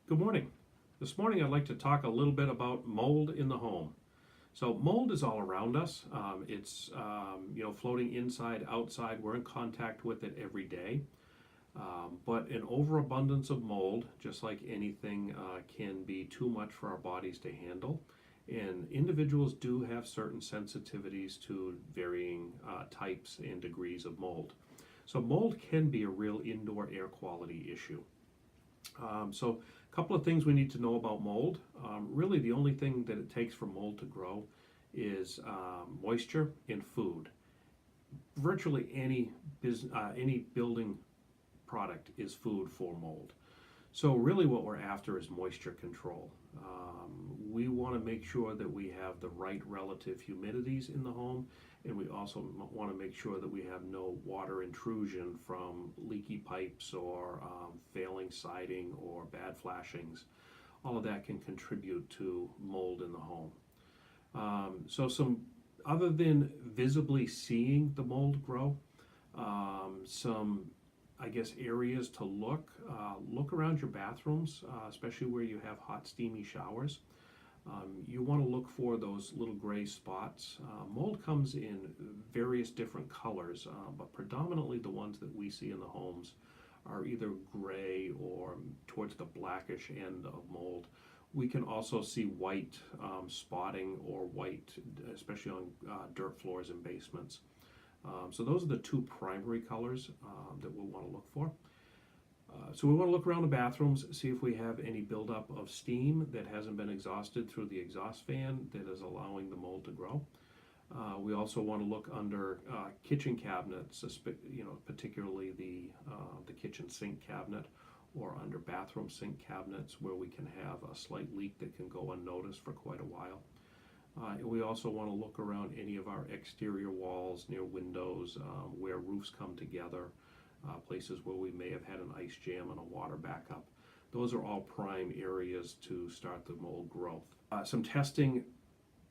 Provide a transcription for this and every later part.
Good morning. This morning I'd like to talk a little bit about mold in the home. So mold is all around us. It's floating inside, outside. We're in contact with it every day. But an overabundance of mold, just like anything, can be too much for our bodies to handle. And individuals do have certain sensitivities to varying types and degrees of mold. So mold can be a real indoor air quality issue. So a couple of things we need to know about mold. Really the only thing that it takes for mold to grow is moisture and food. Virtually any building product is food for mold. So really what we're after is moisture control. We want to make sure that we have the right relative humidities in the home, and we also want to make sure that we have no water intrusion from leaky pipes or failing siding or bad flashings. All of that can contribute to mold in the home. Other than visibly seeing the mold grow, some areas to look. Look around your bathrooms, especially where you have hot, steamy showers. You want to look for those little gray spots. Mold comes in various different colors, but predominantly the ones that we see in the homes are either gray or towards the blackish end of mold. We can also see white spotting or white, especially on dirt floors and basements. So those are the two primary colors that we'll want to look for. So we want to look around the bathrooms, see if we have any buildup of steam that hasn't been exhausted through the exhaust fan that is allowing the mold to grow. We also want to look under kitchen cabinets, particularly the kitchen sink cabinet, or under bathroom sink cabinets where we can have a slight leak that can go unnoticed for quite a while. We also want to look around any of our exterior walls near windows, where roofs come together, places where we may have had an ice jam and a water backup. Those are all prime areas to start the mold growth. Some testing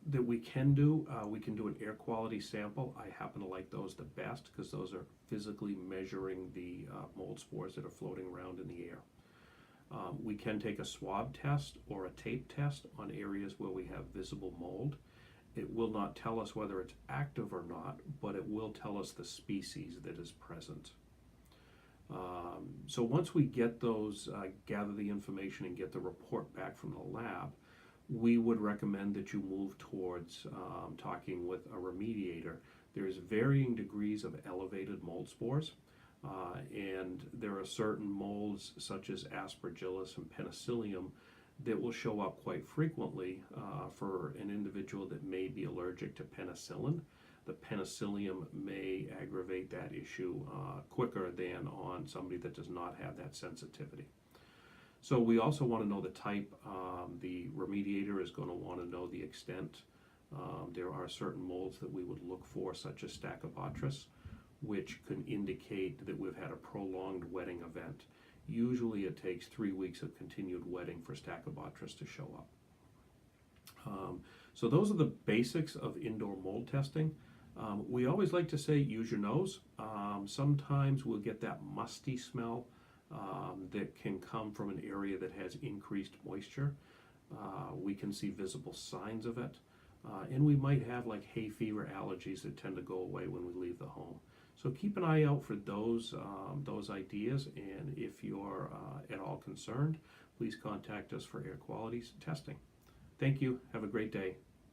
that we can do an air quality sample. I happen to like those the best because those are physically measuring the mold spores that are floating around in the air. We can take a swab test or a tape test on areas where we have visible mold. It will not tell us whether it's active or not, but it will tell us the species that is present. So once we get those, gather the information and get the report back from the lab, we would recommend that you move towards talking with a remediator. There's varying degrees of elevated mold spores. And there are certain molds such as Aspergillus and Penicillium that will show up quite frequently for an individual that may be allergic to penicillin. The penicillium may aggravate that issue quicker than on somebody that does not have that sensitivity. So we also want to know the type. The remediator is going to want to know the extent. There are certain molds that we would look for, such as Stachybotrys, which can indicate that we've had a prolonged wetting event. Usually it takes 3 weeks of continued wetting for Stachybotrys to show up. So those are the basics of indoor mold testing. We always like to say use your nose. Sometimes we'll get that musty smell that can come from an area that has increased moisture. We can see visible signs of it. And we might have like hay fever allergies that tend to go away when we leave the home. So keep an eye out for those ideas, and if you're at all concerned, please contact us for air quality testing. Thank you. Have a great day.